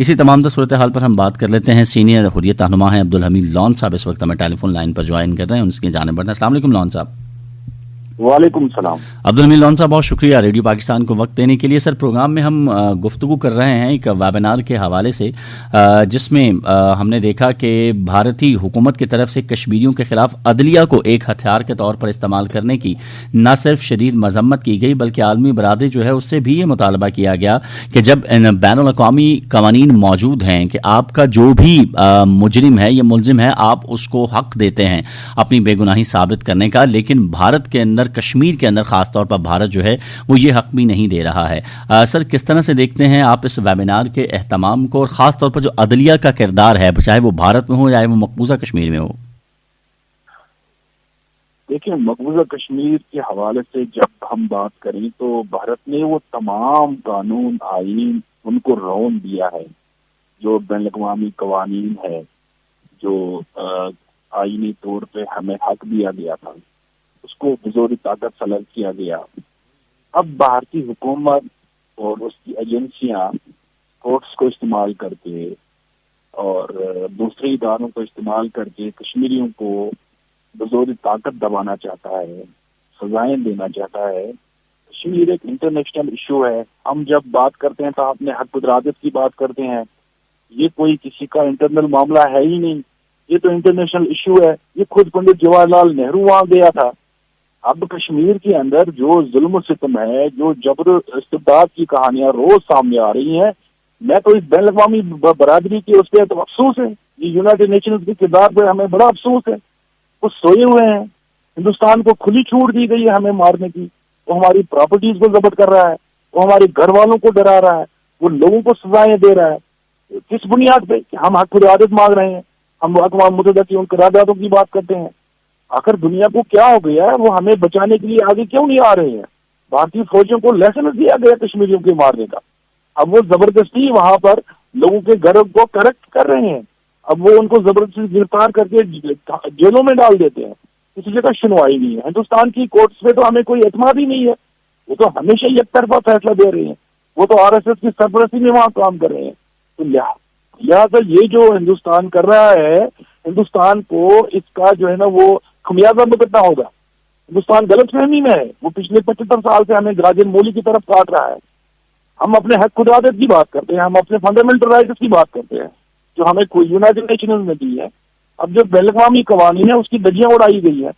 اسی تمام صورتحال پر ہم بات کر لیتے ہیں. سینئر حریت رہنما ہیں عبدالحمید لون صاحب اس وقت ہمیں ٹیلی فون لائن پر جوائن کر رہے ہیں. ان کی جانب بڑھتے ہیں. السلام علیکم لون صاحب. وعلیکم السلام. عبدالحمید لون صاحب بہت شکریہ ریڈیو پاکستان کو وقت دینے کے لیے. سر پروگرام میں ہم گفتگو کر رہے ہیں ایک ویبینار کے حوالے سے جس میں ہم نے دیکھا کہ بھارتی حکومت کی طرف سے کشمیریوں کے خلاف عدلیہ کو ایک ہتھیار کے طور پر استعمال کرنے کی نہ صرف شدید مذمت کی گئی بلکہ عالمی برادری جو ہے اس سے بھی یہ مطالبہ کیا گیا کہ جب بین الاقوامی قوانین موجود ہیں کہ آپ کا جو بھی مجرم ہے یا ملزم ہے آپ اس کو حق دیتے ہیں اپنی بے گناہی ثابت کرنے کا، لیکن بھارت کے اندر کشمیر کے اندر خاص طور پر بھارت جو ہے وہ یہ حق بھی نہیں دے رہا ہے. سر کس طرح سے دیکھتے ہیں آپ اس ویبینار کے اہتمام کو اور خاص طور پر جو عدلیہ کا کردار ہے چاہے وہ بھارت میں ہو یا وہ مقبوضہ کشمیر میں ہو؟ دیکھیں، مقبوضہ کشمیر کے حوالے سے جب ہم بات کریں تو بھارت نے وہ تمام قانون آئین ان کو رون دیا ہے جو بین الاقوامی قوانین ہے، جو آئینی طور پہ ہمیں حق دیا گیا تھا، اس کو بزور طاقت سلب کیا گیا. اب بھارتی حکومت اور اس کی ایجنسیاں کورٹس کو استعمال کر کے اور دوسرے اداروں کو استعمال کر کے کشمیریوں کو بزور طاقت دبانا چاہتا ہے، سزائیں دینا چاہتا ہے. کشمیر ایک انٹرنیشنل ایشو ہے. ہم جب بات کرتے ہیں تو اپنے حق قدرت کی بات کرتے ہیں. یہ کوئی کسی کا انٹرنل معاملہ ہے ہی نہیں، یہ تو انٹرنیشنل ایشو ہے. یہ خود پنڈت جواہر لال نہرو وہاں گیا تھا. اب کشمیر کے اندر جو ظلم و ستم ہے، جو جبر استبداد کی کہانیاں روز سامنے آ رہی ہیں، میں تو اس بین الاقوامی برادری کی اس پہ تو افسوس ہے. یہ یونائٹڈ نیشنز کے کردار پہ ہمیں بڑا افسوس ہے. وہ سوئے ہوئے ہیں. ہندوستان کو کھلی چھوٹ دی گئی ہے ہمیں مارنے کی. وہ ہماری پراپرٹیز کو ضبط کر رہا ہے، وہ ہمارے گھر والوں کو ڈرا رہا ہے، وہ لوگوں کو سزائیں دے رہا ہے. کس بنیاد پہ؟ کہ ہم حق عادت مانگ رہے ہیں، ہم اقوام متحدہ کی ان قراردادوں کی بات کرتے ہیں. آخر دنیا کو کیا ہو گیا ہے؟ وہ ہمیں بچانے کے لیے آگے کیوں نہیں آ رہے ہیں؟ بھارتی فوجیوں کو لائسنس دیا گیا کشمیریوں کے مارنے کا. اب وہ زبردستی وہاں پر لوگوں کے گھروں کو کریکٹ کر رہے ہیں. اب وہ ان کو زبردستی گرفتار کر کے جیلوں میں ڈال دیتے ہیں. کسی جگہ سنوائی نہیں ہے. ہندوستان کی کورٹس پہ تو ہمیں کوئی اعتماد ہی نہیں ہے. وہ تو ہمیشہ یک طرفہ فیصلہ دے رہے ہیں. وہ تو RSS کی سرپرستی میں وہاں کام کر رہے ہیں. تو لہٰذا یہ جو ہندوستان کر رہا ہے، ہندوستان کو اس کا جو ہے نا وہ خمیازہ بھگتنا ہوگا. ہندوستان غلط فہمی میں ہے. وہ پچھلے 75 سال سے ہمیں گراجن مولی کی طرف کاٹ رہا ہے. ہم اپنے حق خدادت کی بات کرتے ہیں، ہم اپنے فنڈامنٹل رائٹس کی بات کرتے ہیں جو ہمیں یونائٹڈ نیشنز نے دی ہے. اب جو بین الاقوامی قوانین ہے اس کی دجیاں اڑائی گئی ہے.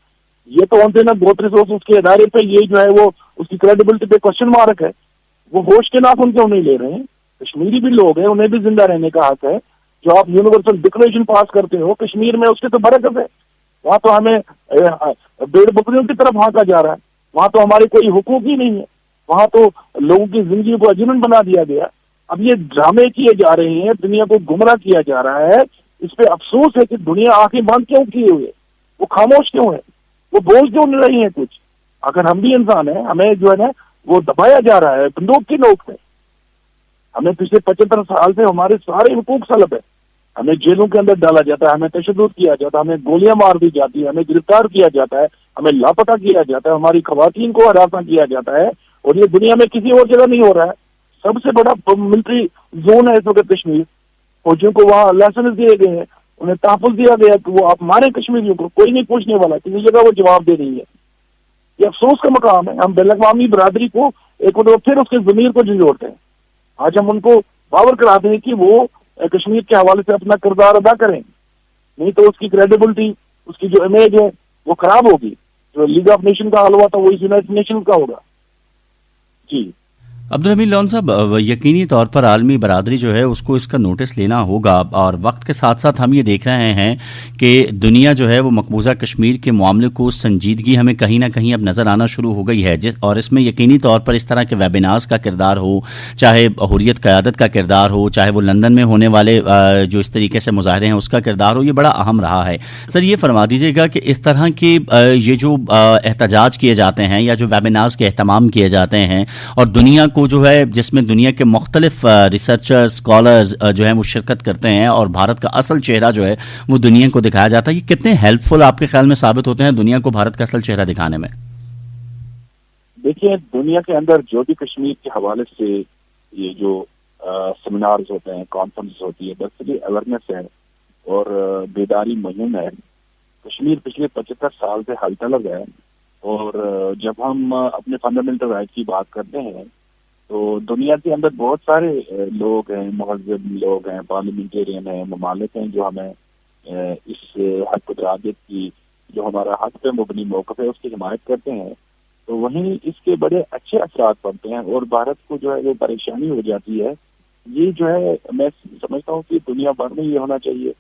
یہ تو انتے نا گوت ریسورسز کے ادارے پہ یہ جو ہے وہ اس کی کریڈیبلٹی پہ کوشچن مارک ہے. وہ ہوش کے ناخن کیوں نہیں لے رہے ہیں؟ کشمیری بھی لوگ ہیں، انہیں بھی زندہ رہنے کا حق ہے. جو آپ یونیورسل ڈکلریشن پاس کرتے ہو کشمیر میں، اس کے تو برکت ہے. وہاں تو ہمیں بھیڑ بکریوں کی طرف ہانکا جا رہا ہے. وہاں تو ہمارے کوئی حقوق ہی نہیں ہے. وہاں تو لوگوں کی زندگی کو اجنن بنا دیا گیا. اب یہ ڈرامے کیے جا رہے ہیں، دنیا کو گمراہ کیا جا رہا ہے. اس پہ افسوس ہے کہ دنیا آنکھیں بند کیوں کیے ہوئے، وہ خاموش کیوں ہے، وہ بول کیوں نہیں رہی ہیں کچھ. اگر ہم بھی انسان ہیں، ہمیں جو ہے نا وہ دبایا جا رہا ہے بندوق کی نوک پہ. ہمیں پچھلے 75 سال سے ہمارے سارے حقوق سلب ہے. ہمیں جیلوں کے اندر ڈالا جاتا ہے، ہمیں تشدد کیا جاتا ہے، ہمیں گولیاں مار دی جاتی ہیں، ہمیں گرفتار کیا جاتا ہے، ہمیں لاپتہ کیا جاتا ہے، ہماری خواتین کو ہراساں کیا جاتا ہے. اور یہ دنیا میں کسی اور جگہ نہیں ہو رہا ہے. سب سے بڑا ملٹری زون ہے اس وقت کشمیر. فوجیوں کو وہاں لائسنس دیے گئے ہیں، انہیں تحفظ دیا گیا کہ وہ آپ ماریں کشمیریوں کو، کوئی نہیں پوچھنے والا، کسی جگہ وہ جواب دے رہی ہے. یہ افسوس کا مقام ہے. ہم بین الاقوامی برادری کو ایک پھر اس کے ضمیر کو جھنجھوڑتے ہیں. آج ہم ان کو باور کراتے ہیں کہ وہ کشمیر کے حوالے سے اپنا کردار ادا کریں، نہیں تو اس کی کریڈیبلٹی، اس کی جو امیج ہے وہ خراب ہوگی. جو لیگ آف نیشن کا حل ہوا تھا وہ یونائٹڈ نیشن کا ہوگا. جی عبدالحمید لون صاحب، یقینی طور پر عالمی برادری جو ہے اس کو اس کا نوٹس لینا ہوگا، اور وقت کے ساتھ ساتھ ہم یہ دیکھ رہے ہیں کہ دنیا جو ہے وہ مقبوضہ کشمیر کے معاملے کو سنجیدگی ہمیں کہیں نہ کہیں اب نظر آنا شروع ہو گئی ہے. اور اس میں یقینی طور پر اس طرح کے ویبینارز کا کردار ہو، چاہے حریت قیادت کا کردار ہو، چاہے وہ لندن میں ہونے والے جو اس طریقے سے مظاہرے ہیں اس کا کردار ہو، یہ بڑا اہم رہا ہے. سر یہ فرما دیجیے گا کہ اس طرح کے یہ جو احتجاج کیے جاتے ہیں یا جو ویبینارز کے اہتمام کیے جاتے ہیں، اور دنیا کو جو ہے جس میں دنیا کے مختلف ریسرچر اسکالرز جو ہیں وہ شرکت کرتے ہیں اور بھارت کا اصل چہرہ جو ہے وہ دنیا کو دکھایا جاتا ہے، یہ کتنے ہیلپ فل آپ کے خیال میں ثابت ہوتے ہیں دنیا کو بھارت کا اصل چہرہ دکھانے میں؟ دیکھیں، دنیا کے اندر جو بھی کشمیر کے حوالے سے یہ جو سیمینارز ہوتے ہیں، کانفرنس ہوتی ہے، بس یہ اویئرنیس ہے اور بیداری مہم ہے. کشمیر پچھلے 75 سال سے حل طلب ہے، اور جب ہم اپنے فنڈامنٹل رائٹ کی بات کرتے ہیں تو دنیا کے اندر بہت سارے لوگ ہیں، مہذب لوگ ہیں، پارلیمنٹیرین ہیں، ممالک ہیں جو ہمیں اس حق قدرت کی، جو ہمارا حق پہ مبنی موقف ہے، اس کی حمایت کرتے ہیں. تو وہیں اس کے بڑے اچھے اثرات پڑتے ہیں اور بھارت کو جو ہے وہ پریشانی ہو جاتی ہے. یہ جو ہے میں سمجھتا ہوں کہ دنیا بھر میں یہ ہونا چاہیے،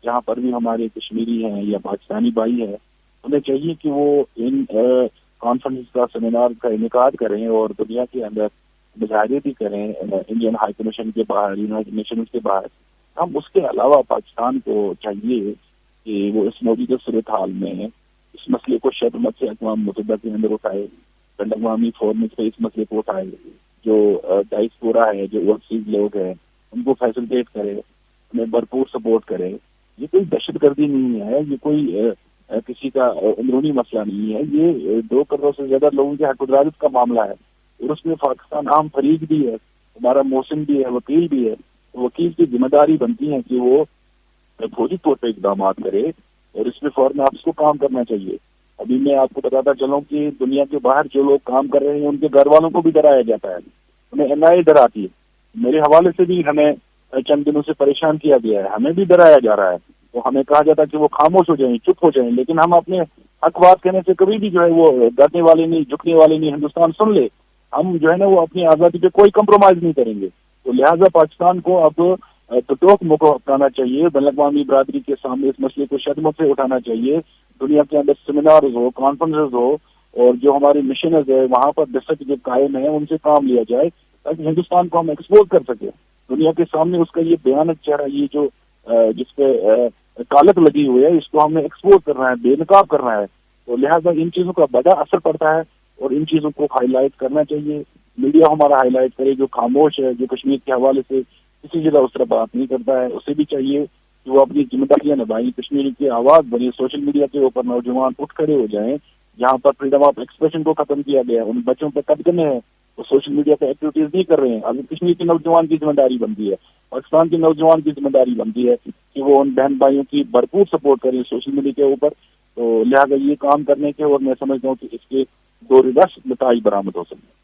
جہاں پر بھی ہمارے کشمیری ہیں یا پاکستانی بھائی ہیں، انہیں چاہیے کہ وہ ان کانفرنس کا، سیمینار کا انعقاد کریں اور دنیا کے اندر مظاہرے بھی کریں انڈین ہائی کمیشن کے باہر، یونائٹڈ نیشنز کے باہر. ہم اس کے علاوہ پاکستان کو چاہیے کہ وہ اس موجودہ صورتحال میں اس مسئلے کو شدت سے اقوام متحدہ کے اندر اٹھائے، بین الاقوامی فورم سے اس مسئلے کو اٹھائے، جو ڈائسپورا ہے، جو اوورسیز لوگ ہیں، ان کو فیسلٹیٹ کرے، انہیں بھرپور سپورٹ کرے. یہ کوئی دہشت گردی نہیں ہے، یہ کوئی کسی کا اندرونی مسئلہ نہیں ہے، یہ 2 کروڑ سے زیادہ لوگوں کے حق قدرت کا معاملہ ہے، اور اس میں پاکستان عام فریق بھی ہے، ہمارا محسن بھی ہے، وکیل بھی ہے. وکیل کی ذمہ داری بنتی ہے کہ وہ فوری طور پہ اقدامات کرے، اور اس میں فوراً آپ کو کام کرنا چاہیے. ابھی میں آپ کو بتاتا چلوں کہ دنیا کے باہر جو لوگ کام کر رہے ہیں ان کے گھر والوں کو بھی ڈرایا جاتا ہے، انہیں NIA ڈراتی ہے. میرے حوالے سے بھی ہمیں چند دنوں سے پریشان کیا گیا ہے، ہمیں بھی ڈرایا جا رہا ہے. تو ہمیں کہا جاتا ہے کہ وہ خاموش ہو جائیں، چپ ہو جائیں، لیکن ہم اپنے حق بات کہنے سے کبھی بھی جو ہے وہ ڈرنے والے نہیں، جھکنے والے نہیں. ہندوستان سن لے، ہم جو ہے نا وہ اپنی آزادی پہ کوئی کمپرومائز نہیں کریں گے. تو لہٰذا پاکستان کو اب ٹوک موقع اپنانا چاہیے، بین الاقوامی برادری کے سامنے اس مسئلے کو شدت سے اٹھانا چاہیے. دنیا کے اندر سیمینارز ہو، کانفرنسز ہو، اور جو ہماری مشنز ہے وہاں پر ڈسک جو قائم ہے ان سے کام لیا جائے تاکہ ہندوستان کو ہم ایکسپوز کر سکیں دنیا کے سامنے. اس کا یہ بیانت چہرہ، یہ جو جس پہ کالک لگی ہوئی ہے، اس کو ہمیں ایکسپوز کرنا ہے، بے نقاب کرنا ہے. تو لہٰذا ان چیزوں کا بڑا اثر پڑتا ہے اور ان چیزوں کو ہائی لائٹ کرنا چاہیے. میڈیا ہمارا ہائی لائٹ کرے، جو خاموش ہے، جو کشمیر کے حوالے سے کسی جگہ اس طرح بات نہیں کرتا ہے، اسے بھی چاہیے کہ وہ اپنی ذمہ داریاں نبھائیں، کشمیر کی آواز بنے. سوشل میڈیا کے اوپر نوجوان اٹھ کھڑے ہو جائیں. جہاں پر فریڈم آف ایکسپریشن کو ختم کیا گیا، ان بچوں پہ قدغنے ہیں، وہ سوشل میڈیا پہ ایکٹیویٹیز نہیں کر رہے ہیں. ابھی کشمیر کے نوجوان کی ذمہ داری بنتی ہے، پاکستان کے نوجوان کی ذمہ داری بنتی ہے کہ وہ ان بہن بھائیوں کی بھرپور سپورٹ کریں سوشل میڈیا کے اوپر. تو لہٰذا یہ کام کرنے کے، اور میں سمجھتا ہوں کہ اس کے 2 ریورس نتائج برآمد ہو سکتے ہیں.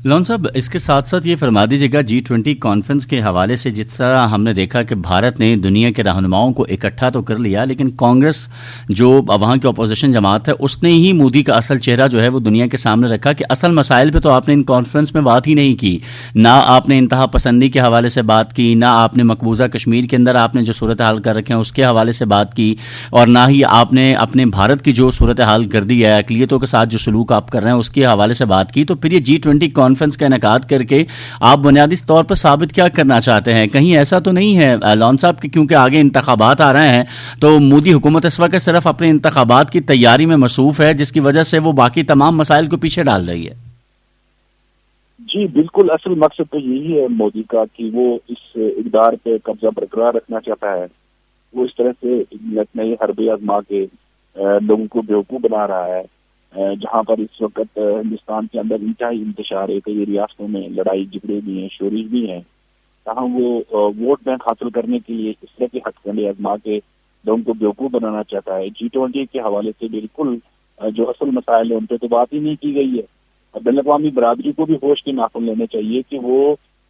لون صاحب، اس کے ساتھ ساتھ یہ فرما دیجیے گا G20 کانفرنس کے حوالے سے جس طرح ہم نے دیکھا کہ بھارت نے دنیا کے رہنماؤں کو اکٹھا تو کر لیا، لیکن کانگریس جو وہاں کی اپوزیشن جماعت ہے اس نے ہی مودی کا اصل چہرہ جو ہے وہ دنیا کے سامنے رکھا کہ اصل مسائل پہ تو آپ نے ان کانفرنس میں بات ہی نہیں کی. نہ آپ نے انتہا پسندی کے حوالے سے بات کی، نہ آپ نے مقبوضہ کشمیر کے اندر آپ نے جو صورتحال کر رکھے ہیں اس کے حوالے سے بات کی، اور نہ ہی آپ نے اپنے بھارت کی جو صورتحال کر دی ہے، اقلیتوں کے ساتھ جو سلوک آپ کر رہے ہیں اس کے حوالے سے بات کی. تو پھر یہ G20 کانفرنس کا انعقاد کر کے آپ بنیادی طور پر ثابت کیا کرنا چاہتے ہیں؟ کہیں ایسا تو نہیں ہے لون صاحب کہ کیونکہ آگے انتخابات آ رہے ہیں تو مودی حکومت اس وقت صرف اپنے انتخابات کی تیاری میں مصروف ہے، جس کی وجہ سے وہ باقی تمام مسائل کو پیچھے ڈال رہی ہے؟ جی بالکل، اصل مقصد تو یہی ہے مودی کا کہ وہ اس اقدار پہ قبضہ برقرار رکھنا چاہتا ہے. وہ اس طرح سے نئے حربے آزما کے لوگوں کو بیوقوف بنا رہا ہے. جہاں پر اس وقت ہندوستان کے اندر انتہائی انتشار ہے، کئی ریاستوں میں لڑائی جھگڑے بھی ہیں، شورش بھی ہیں، تاہم وہ ووٹ بینک حاصل کرنے کے لیے اس طرح کے ہتھ کنڈے آزما کے لوگوں کو بیوقوف بنانا چاہتا ہے. G20 کے حوالے سے بالکل جو اصل مسائل ہیں ان پہ تو بات ہی نہیں کی گئی ہے. بین الاقوامی برادری کو بھی ہوش کے ناخن لینے چاہیے کہ وہ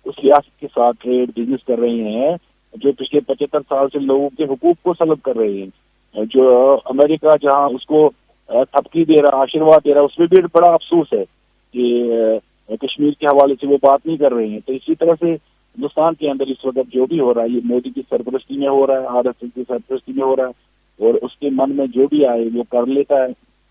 اس ریاست کے ساتھ ٹریڈ بزنس کر رہے ہیں جو پچھلے 75 سال سے لوگوں کے حقوق کو سلب کر رہے ہیں. جو امریکہ جہاں اس کو تھپکی دے رہا، آشیرواد دے رہا، اس میں بھی بڑا افسوس ہے کہ کشمیر کے حوالے سے وہ بات نہیں کر رہے ہیں. تو اسی طرح سے ہندوستان کے اندر اس وقت جو بھی ہو رہا ہے یہ مودی کی سرپرستی میں ہو رہا ہے، RSS کی سرپرستی میں ہو رہا ہے، اور اس کے من میں جو بھی آئے وہ کر لیتا ہے.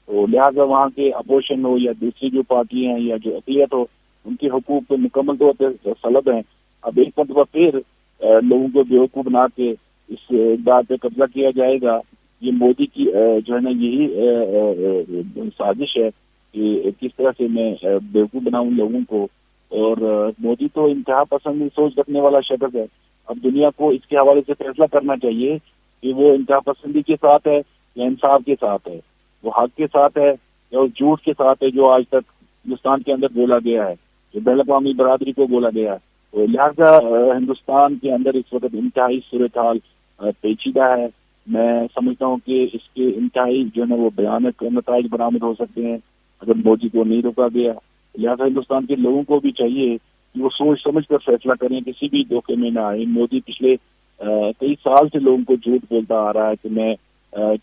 تو لہٰذا وہاں کے اپوزیشن ہو یا دوسری جو پارٹی ہیں یا جو اقلیت ہو، ان کے حقوق پہ مکمل طور پہ سلب ہیں. اب ایک مرتبہ پھر لوگوں کو بیوقوف بنا کے اس اقدار پہ قبضہ کیا جائے گا. یہ مودی کی جو ہے نا یہی سازش ہے کہ کس طرح سے میں بیوقوف بناؤں لوگوں کو. اور مودی تو انتہا پسند سوچ رکھنے والا شخص ہے. اب دنیا کو اس کے حوالے سے فیصلہ کرنا چاہیے کہ وہ انتہا پسندی کے ساتھ ہے یا انصاف کے ساتھ ہے، وہ حق کے ساتھ ہے یا اس جھوٹ کے ساتھ ہے جو آج تک ہندوستان کے اندر بولا گیا ہے، جو بین الاقوامی برادری کو بولا گیا ہے. تو لہٰذا ہندوستان کے اندر اس وقت انتہائی صورتحال پیچیدہ ہے. میں سمجھتا ہوں کہ اس کے انتہائی جو ہے نا وہ بھیانک نتائج برآمد ہو سکتے ہیں اگر مودی کو نہیں روکا گیا. لہٰذا ہندوستان کے لوگوں کو بھی چاہیے کہ وہ سوچ سمجھ کر فیصلہ کریں, کسی بھی دھوکے میں نہ آئے. مودی پچھلے کئی سال سے لوگوں کو جھوٹ بولتا آ رہا ہے کہ میں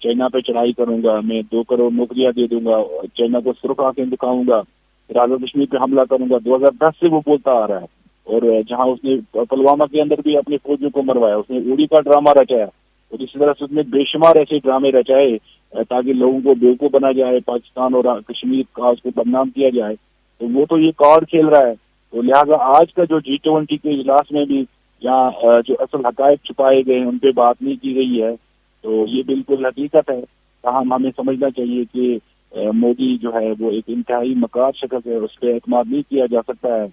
چائنا پہ چڑھائی کروں گا, میں 2 کروڑ نوکریاں دے دوں گا, چائنا کو سرخ آنکھیں دکھاؤں گا, آزاد کشمیر پہ حملہ کروں گا. 2010 سے وہ بولتا آ رہا ہے. اور جہاں اس نے پلوامہ کے اندر بھی اپنے فوجیوں کو مروایا, اس نے اڑی کا ڈرامہ رچایا, اور اسی طرح سے اس نے بے شمار ایسے ڈرامے رچائے تاکہ لوگوں کو بیوقوف بنا جائے, پاکستان اور کشمیر کا اس کو بدنام کیا جائے. تو وہ تو یہ کارڈ کھیل رہا ہے. تو لہٰذا آج کا جو G20 کے اجلاس میں بھی جہاں جو اصل حقائق چھپائے گئے ہیں ان پہ بات نہیں کی گئی ہے, تو یہ بالکل حقیقت ہے. تاہم ہمیں سمجھنا چاہیے کہ مودی جو ہے وہ ایک انتہائی مکار شخص ہے, اس پہ اعتماد نہیں کیا جا سکتا ہے.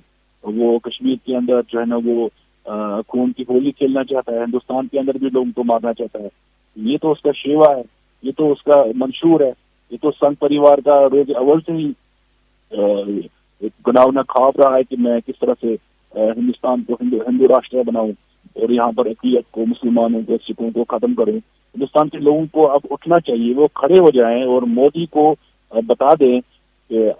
وہ کشمیر کے اندر جو ہے نا وہ خون کی ہولی کھیلنا چاہتا ہے, ہندوستان کے اندر بھی لوگوں کو مارنا چاہتا ہے. یہ تو اس کا شیوا ہے, یہ تو اس کا منشور ہے, یہ تو سنگھ پریوار کا روز اول سے ہی گناؤنا خواب رہا ہے کہ میں کس طرح سے ہندوستان کو ہندو راشٹر بناؤں اور یہاں پر اقلیت کو, مسلمانوں کو, سکھوں کو ختم کروں. ہندوستان کے لوگوں کو اب اٹھنا چاہیے, وہ کھڑے ہو جائیں اور مودی کو بتا دیں کہ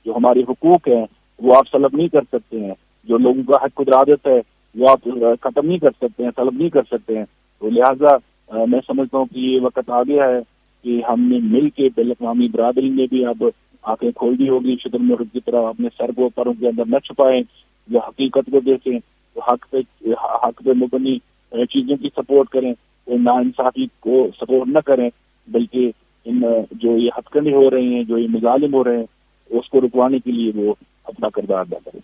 جو ہمارے حقوق ہیں وہ آپ طلب نہیں کر سکتے ہیں, جو لوگوں کا حق خود ارادت ہے وہ آپ ختم نہیں کر سکتے ہیں, طلب نہیں کر سکتے ہیں. تو لہٰذا میں سمجھتا ہوں کہ یہ وقت آ گیا ہے کہ ہم نے مل کے بین الاقوامی برادری نے بھی اب آنکھیں کھول دی ہوگی, شدر ملک کی طرح اپنے سر کو پروں کے اندر نہ چھپائیں, جو حقیقت کو دیکھیں, تو حق پہ مبنی چیزوں کی سپورٹ کریں, نا انصافی کو سپورٹ نہ کریں, بلکہ ان جو یہ ہتھکنڈے ہو رہے ہیں, جو یہ مظالم ہو رہے ہیں, اس کو رکوانے کے لیے وہ اپنا کردار ادا کریں.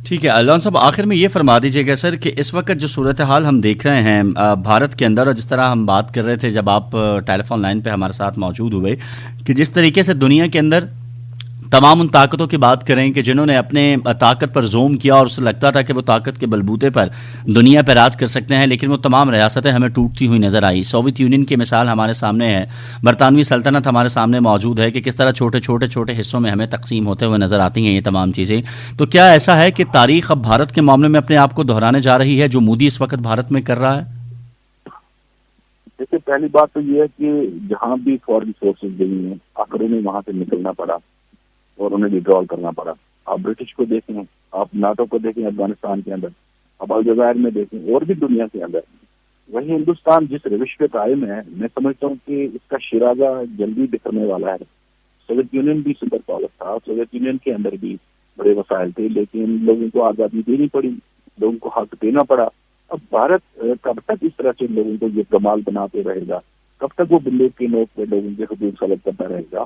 ٹھیک ہے لون صاحب, آخر میں یہ فرما دیجیے گا سر کہ اس وقت جو صورتحال ہم دیکھ رہے ہیں بھارت کے اندر, اور جس طرح ہم بات کر رہے تھے جب آپ ٹیلی فون لائن پہ ہمارے ساتھ موجود ہوئے, کہ جس طریقے سے دنیا کے اندر تمام ان طاقتوں کی بات کریں کہ جنہوں نے اپنے طاقت پر زوم کیا اور اسے لگتا تھا کہ وہ طاقت کے بلبوتے پر دنیا پہ راج کر سکتے ہیں, لیکن وہ تمام ریاستیں ہمیں ٹوٹتی ہوئی نظر آئی. سوویت یونین کی مثال ہمارے سامنے ہے, برطانوی سلطنت ہمارے سامنے موجود ہے کہ کس طرح چھوٹے چھوٹے حصوں میں ہمیں تقسیم ہوتے ہوئے نظر آتی ہیں یہ تمام چیزیں. تو کیا ایسا ہے کہ تاریخ اب بھارت کے معاملے میں اپنے آپ کو دہرانے جا رہی ہے جو مودی اس وقت بھارت میں کر رہا ہے؟ دیکھیے, پہلی بات تو یہ ہے کہ جہاں بھی فورن فورسز گئی ہیں آخر انہیں وہاں سے نکلنا پڑا اور انہیں ڈیڈرال کرنا پڑا. آپ برٹش کو دیکھیں, آپ ناٹو کو دیکھیں افغانستان کے اندر, اب الجزائر میں دیکھیں, اور بھی دنیا کے اندر. وہیں ہندوستان جس روش پہ قائم ہے, میں سمجھتا ہوں کہ اس کا شیرازہ جلدی بکھرنے والا ہے. سوویت یونین بھی سپر پاور تھا, سوویت یونین کے اندر بھی بڑے وسائل تھے, لیکن لوگوں کو آزادی دینی پڑی, لوگوں کو حق دینا پڑا. اب بھارت کب تک اس طرح سے لوگوں کو یہ کمال بناتے رہے گا, کب تک وہ بندوق کے نوک پہ لوگوں کے حدود طلب کرتا رہے گا؟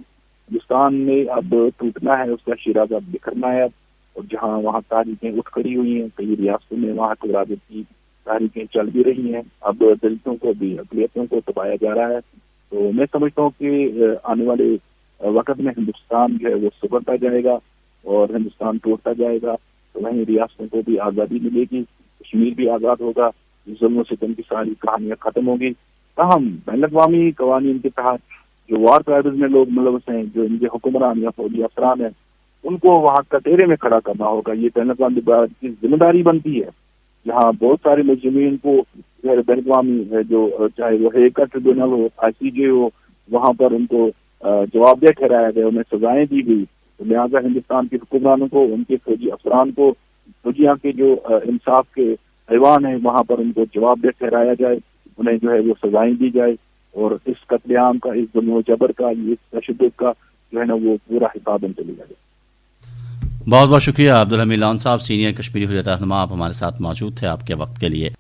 ہندوستان میں اب ٹوٹنا ہے, اس کا شیرازہ بکھرنا ہے. اور جہاں وہاں تاریخیں اٹھ کھڑی ہوئی ہیں, کئی ریاستوں میں وہاں قرادت کی تاریخیں چل بھی رہی ہیں. اب دلتوں کو بھی, اقلیتوں کو دبایا جا رہا ہے. تو میں سمجھتا ہوں کہ آنے والے وقت میں ہندوستان جو ہے وہ سبرتا جائے گا اور ہندوستان ٹوٹتا جائے گا. تو وہیں ریاستوں کو بھی آزادی ملے گی, کشمیر بھی آزاد ہوگا, ظلم و ستم کی ساری کہانیاں ختم ہوگی. تاہم بین الاقوامی قوانین کے تحت جو وار ٹرائبلز میں لوگ ملوث ہیں, جو ان کے حکمران یا فوجی افسران ہیں, ان کو وہاں کٹہرے میں کھڑا کرنا ہوگا. یہ بین الاقوامی کی ذمہ داری بنتی ہے. جہاں بہت سارے مجرمین کو بین الاقوامی جو چاہے وہ ہیگ ٹریبونل ہو, ICJ ہو, وہاں پر ان کو جواب دہ ٹھہرایا گیا, انہیں سزائیں دی گئی. لہٰذا ہندوستان کے حکمرانوں کو, ان کے فوجی افسران کو, دنیا کے جو انصاف کے ایوان ہیں وہاں پر ان کو جواب دہ ٹھہرایا جائے, انہیں جو ہے وہ سزائیں دی جائے, اور اس قتل عام کا, اس ظلم و جبر کا, اس تشدد کا جو ہے نا وہ پورا حساب ان سے لیا جائے. بہت بہت شکریہ عبدالحمید لون صاحب, سینئر کشمیری حریت رہنما, آپ ہمارے ساتھ موجود تھے. آپ کے وقت کے لیے